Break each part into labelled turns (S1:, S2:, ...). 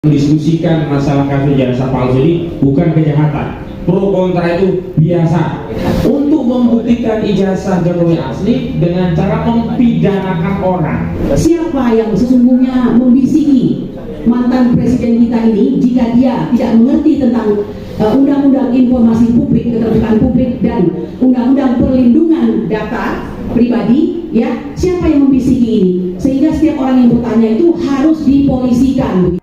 S1: Mendiskusikan masalah kasus ijazah palsu ini bukan kejahatan. Pro kontra itu biasa. Untuk membuktikan ijazah Jokowi asli dengan cara mempidanakan orang.
S2: Siapa yang sesungguhnya membisiki mantan presiden kita ini jika dia tidak mengerti tentang undang-undang informasi publik, keterbukaan publik dan undang-undang perlindungan data pribadi, ya, siapa yang membisiki ini sehingga setiap orang yang bertanya itu harus dipolisikan.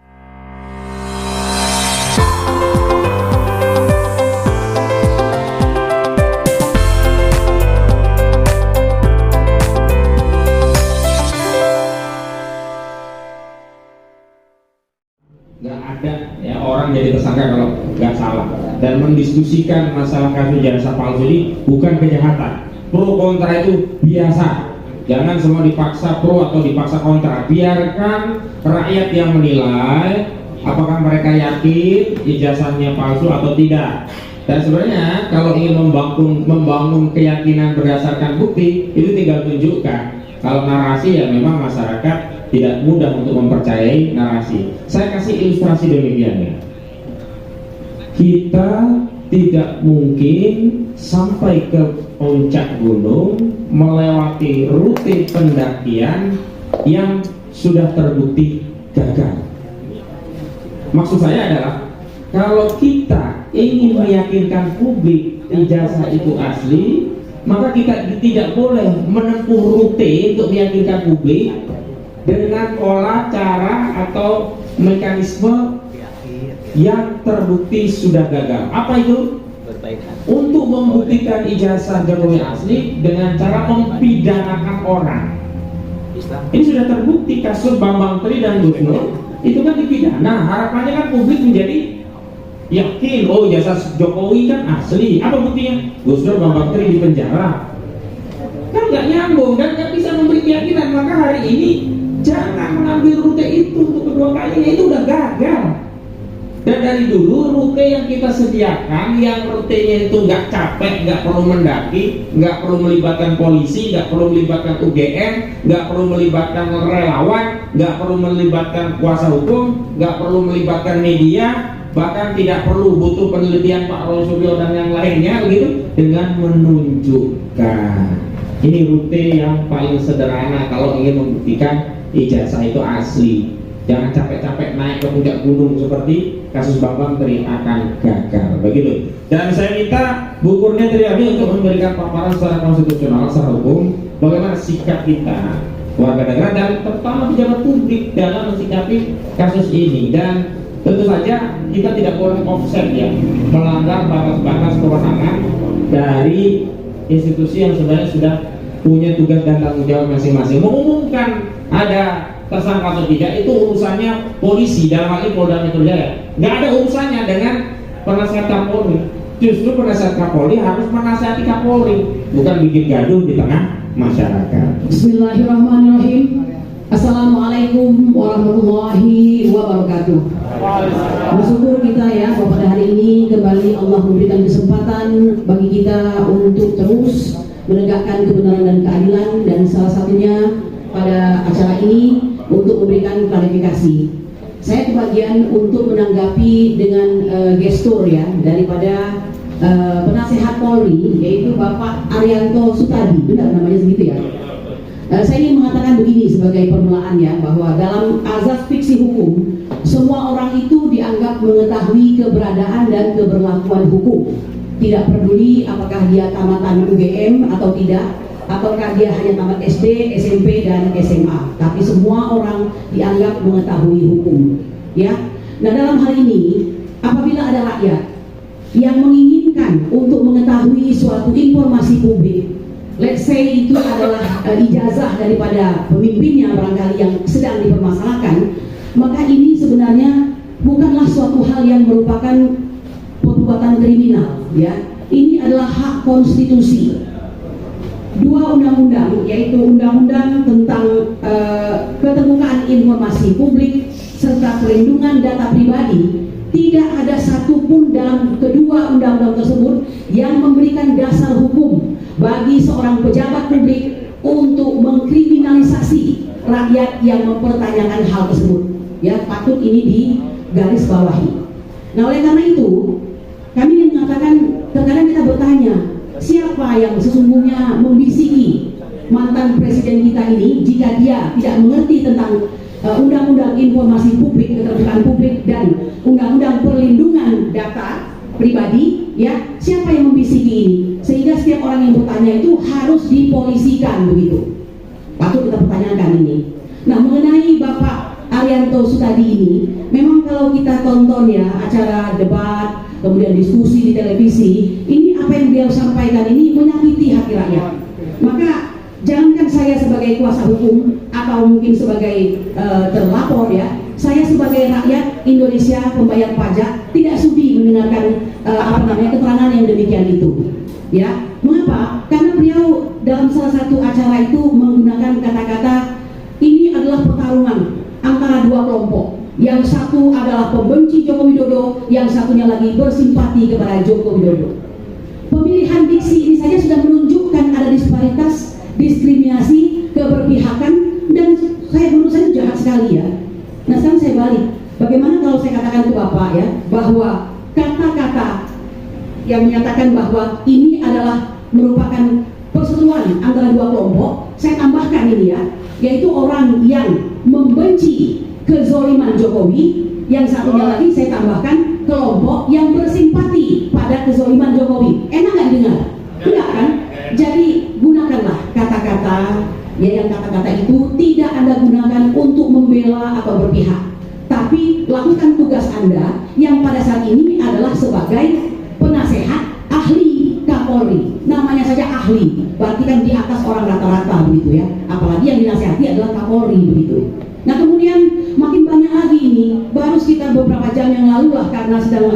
S1: Nggak ada ya orang jadi tersangka kalau nggak salah. Dan mendiskusikan masalah kasus ijazah palsu ini bukan kejahatan. Pro kontra itu biasa. Jangan semua dipaksa pro atau dipaksa kontra. Biarkan rakyat yang menilai apakah mereka yakin ijazahnya palsu atau tidak. Dan sebenarnya kalau ingin membangun keyakinan berdasarkan bukti, itu tinggal tunjukkan. Kalau narasi ya memang masyarakat tidak mudah untuk mempercayai narasi. Saya kasih ilustrasi demikian ya. Kita tidak mungkin sampai ke puncak gunung melewati rute pendakian yang sudah terbukti gagal. Maksud saya adalah kalau kita ingin meyakinkan publik ijazah itu asli, maka kita tidak boleh menempuh rute untuk meyakinkan publik dengan pola, cara, atau mekanisme yang terbukti sudah gagal. Apa itu? Untuk membuktikan ijazah Jokowi asli dengan cara mempidanakan orang. Ini sudah terbukti kasus Bambang Tri dan Gus Nur, itu kan dipidana. Harapannya kan publik menjadi yakin, oh ijazah Jokowi kan asli. Apa buktinya? Gus Nur, Bambang Tri di penjara. Kan nggak nyambung dan nggak bisa memberi keyakinan. Maka hari ini jangan mengambil rute itu untuk kedua kalinya, itu udah gagal. Dan dari dulu rute yang kita sediakan, yang rutenya itu nggak capek, nggak perlu mendaki, nggak perlu melibatkan polisi, nggak perlu melibatkan UGM, nggak perlu melibatkan relawan, nggak perlu melibatkan kuasa hukum, nggak perlu melibatkan media, bahkan tidak perlu butuh penelitian Pak Roy Suryo dan yang lainnya, begitu, dengan menunjukkan. Ini rute yang paling sederhana kalau ingin membuktikan ijazah itu asli. Jangan capek-capek naik ke puncak gunung seperti kasus Bambang Tri akan gagal, begitu. Dan saya minta Bu Kurnia Triadi untuk memberikan paparan secara konstitusional, secara hukum, bagaimana sikap kita warga negara dan terutama pejabat publik dalam mensikapi kasus ini. Dan tentu saja kita tidak boleh offset ya, melanggar batas-batas kewenangan dari institusi yang sebenarnya sudah punya tugas dan tanggung jawab masing-masing. Mengumumkan ada tersangka atau tidak itu urusannya polisi, dalam hal ini Polda Metro Jaya. Nggak ada urusannya dengan penasihat Kapolri. Justru penasihat Kapolri harus menasihati Kapolri, bukan bikin gaduh di tengah masyarakat.
S2: Bismillahirrahmanirrahim. Assalamualaikum warahmatullahi wabarakatuh. Bersyukur kita ya bahwa pada hari ini kembali Allah memberikan kesempatan bagi kita untuk terus menegakkan kebenaran dan keadilan, dan salah satunya pada acara ini untuk memberikan klarifikasi. Saya kebagian untuk menanggapi dengan gestur ya daripada penasehat Polri, yaitu Bapak Arianto Sutadi, benar namanya segitu ya. Saya ingin mengatakan begini sebagai permulaan ya, bahwa dalam azas fiksi hukum semua orang itu dianggap mengetahui keberadaan dan keberlakuan hukum, tidak peduli apakah dia tamatan UGM atau tidak, ataukah dia hanya tamat SD, SMP, dan SMA, tapi semua orang dianggap mengetahui hukum ya. Nah dalam hal ini apabila ada rakyat yang menginginkan untuk mengetahui suatu informasi publik, let's say itu adalah ijazah daripada pemimpinnya barangkali yang sedang dipermasalahkan, maka ini sebenarnya bukanlah suatu hal yang merupakan perbuatan kriminal ya. Ini adalah hak konstitusi. Dua undang-undang, yaitu undang-undang tentang keterbukaan informasi publik serta perlindungan data pribadi, tidak ada satupun dalam kedua undang-undang tersebut yang memberikan dasar hukum bagi seorang pejabat publik untuk mengkriminalisasi rakyat yang mempertanyakan hal tersebut. Ya, patut ini garis bawahi. Nah, oleh karena itu kami ingin mengatakan, terkadang kita bertanya, siapa yang sesungguhnya membisiki mantan presiden kita ini jika dia tidak mengerti tentang undang-undang informasi publik, keterbukaan publik, dan undang-undang perlindungan data pribadi, ya, siapa yang membisiki ini sehingga setiap orang yang bertanya itu harus dipolisikan begitu. Patut kita pertanyakan ini. Nah, mengenai Bapak Arianto Sutadi ini, memang kalau kita tonton ya acara debat, kemudian diskusi di televisi, ini apa yang beliau sampaikan ini menyakiti hati rakyat. Maka jangankan saya sebagai kuasa hukum atau mungkin sebagai terlapor ya, saya sebagai rakyat Indonesia pembayar pajak tidak sudi mendengarkan keterangan yang demikian itu. Ya, mengapa? Karena beliau dalam salah satu acara itu menggunakan kata-kata ini adalah pertarungan antara dua kelompok. Yang satu adalah pembenci Joko Widodo, yang satunya lagi bersimpati kepada Joko Widodo. Pemilihan diksi ini saja sudah menunjukkan ada disparitas, diskriminasi, keberpihakan, dan menurut saya jahat sekali ya. Nah, sekarang saya balik. Bagaimana kalau saya katakan ke Bapak ya, bahwa kata-kata yang menyatakan bahwa ini adalah merupakan perseteruan antara dua kelompok, saya tambahkan ini ya, yaitu orang yang membenci kezoliman Jokowi, yang satunya lagi saya tambahkan kelompok yang bersimpati pada kezoliman Jokowi. Enak nggak dengar? Enggak kan? Jadi gunakanlah kata-kata ya, yang kata-kata itu tidak Anda gunakan untuk membela atau berpihak, tapi lakukan tugas Anda yang pada saat ini adalah sebagai penasehat ahli Kapolri. Namanya saja ahli, berarti kan di atas orang rata-rata begitu ya, apalagi yang dinasihati adalah Kapolri begitu. Nah, kemudian makin banyak lagi ini, baru sekitar beberapa jam yang lalu lah, karena sedang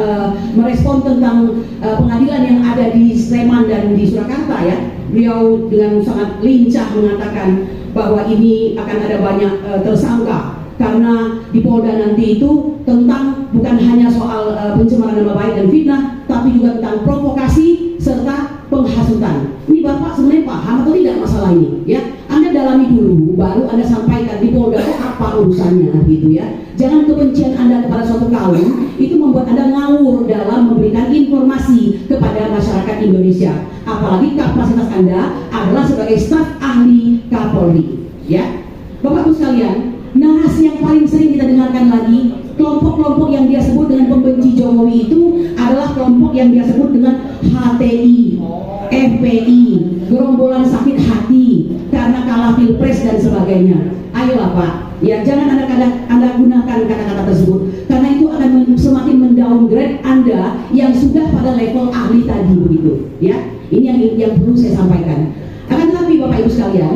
S2: merespon tentang pengadilan yang ada di Sleman dan di Surakarta ya, beliau dengan sangat lincah mengatakan bahwa ini akan ada banyak tersangka, karena di Polda nanti itu tentang bukan hanya soal pencemaran nama baik dan fitnah, tapi juga tentang provokasi serta penghasutan. Ini Bapak sebenarnya paham atau tidak masalah ini ya? Anda dalami dulu, baru Anda sampaikan di Polda apa urusannya gitu ya. Jangan kebencian Anda kepada suatu kaum itu membuat Anda ngawur dalam memberikan informasi kepada masyarakat Indonesia. Apalagi kapasitas Anda adalah sebagai staf ahli Kapolri ya. Bapak-Ibu sekalian, narasi yang paling sering kita dengarkan lagi, kelompok-kelompok yang dia sebut dengan pembenci Jokowi itu adalah kelompok yang dia sebut dengan HTI, FPI, gerombolan sakit hati karena kalah pilpres dan sebagainya. Ayolah Pak, ya jangan Anda gunakan kata-kata tersebut, karena itu akan semakin mendowngrade Anda yang sudah pada level ahli tadi begitu. Ya, ini yang perlu saya sampaikan. Akan tetapi Bapak Ibu sekalian,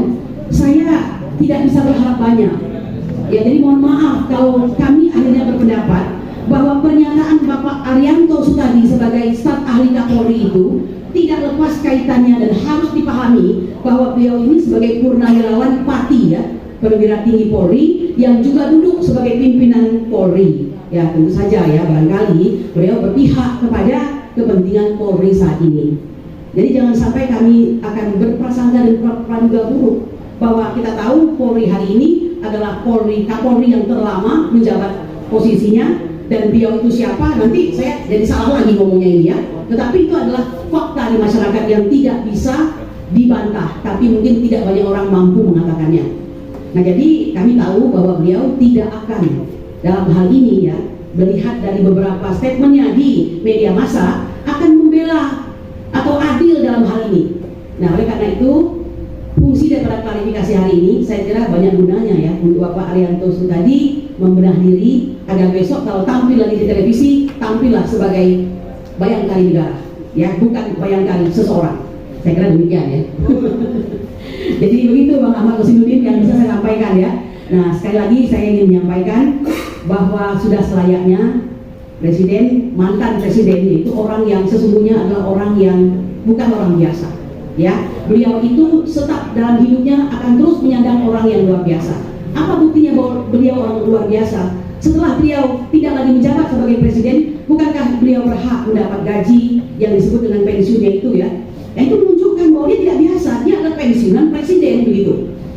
S2: saya tidak bisa berharap banyak. Ya, jadi mohon maaf kalau kami akhirnya berpendapat bahwa pernyataan Bapak Arianto Sutadi sebagai staf ahli Kapolri itu tidak lepas kaitannya dan harus dipahami bahwa beliau ini sebagai purnawirawan Pati ya, perwira tinggi Polri yang juga duduk sebagai pimpinan Polri. Ya, tentu saja ya, barangkali beliau berpihak kepada kepentingan Polri saat ini. Jadi jangan sampai kami akan berprasangka dan praduga buruk bahwa kita tahu Polri hari ini adalah Kapolri yang terlama menjabat posisinya, dan beliau itu siapa, nanti saya jadi salah lagi ngomongnya ini ya. Tetapi itu adalah fakta di masyarakat yang tidak bisa dibantah, tapi mungkin tidak banyak orang mampu mengatakannya. Nah, jadi kami tahu bahwa beliau tidak akan dalam hal ini ya, melihat dari beberapa statementnya di media massa, akan membela atau adil dalam hal ini. Nah, oleh karena itu fungsi daripada klarifikasi hari ini saya kira banyak gunanya ya, untuk Bapak Arianto Sutadi membenah diri agar besok kalau tampil lagi di televisi, tampillah sebagai bayangkari negara ya, bukan bayangkari seseorang. Saya kira demikian ya. Jadi begitu Bang Ahmad Rosinuddin yang bisa saya sampaikan ya. Nah, sekali lagi saya ingin menyampaikan bahwa sudah selayaknya presiden, mantan presiden itu orang yang sesungguhnya adalah orang yang bukan orang biasa ya. Beliau itu tetap dalam hidupnya akan terus menyandang orang yang luar biasa. Apa buktinya bahwa beliau orang luar biasa? Setelah beliau tidak lagi menjabat sebagai presiden, bukankah beliau berhak mendapat gaji yang disebut dengan pensiunnya itu ya? Itu menunjukkan bahwa dia tidak biasa, dia adalah pensiunan presiden begitu.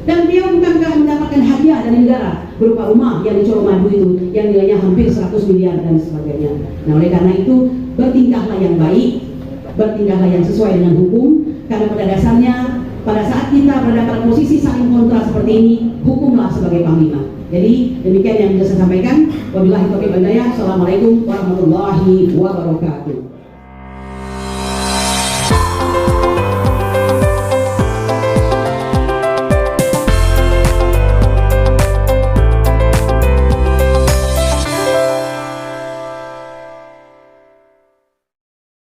S2: Dan beliau bukankah mendapatkan mendapatkan hadiah dari negara berupa rumah yang di Colomadu itu yang nilainya hampir 100 miliar dan sebagainya. Nah, oleh karena itu bertingkahlah yang baik, bertingkahlah yang sesuai dengan hukum, karena pada dasarnya pada saat kita berada pada posisi saling kontra seperti ini, hukumlah sebagai panglima. Jadi demikian yang bisa saya sampaikan. Wabillahi taufiq wal hidayah. Assalamualaikum warahmatullahi wabarakatuh.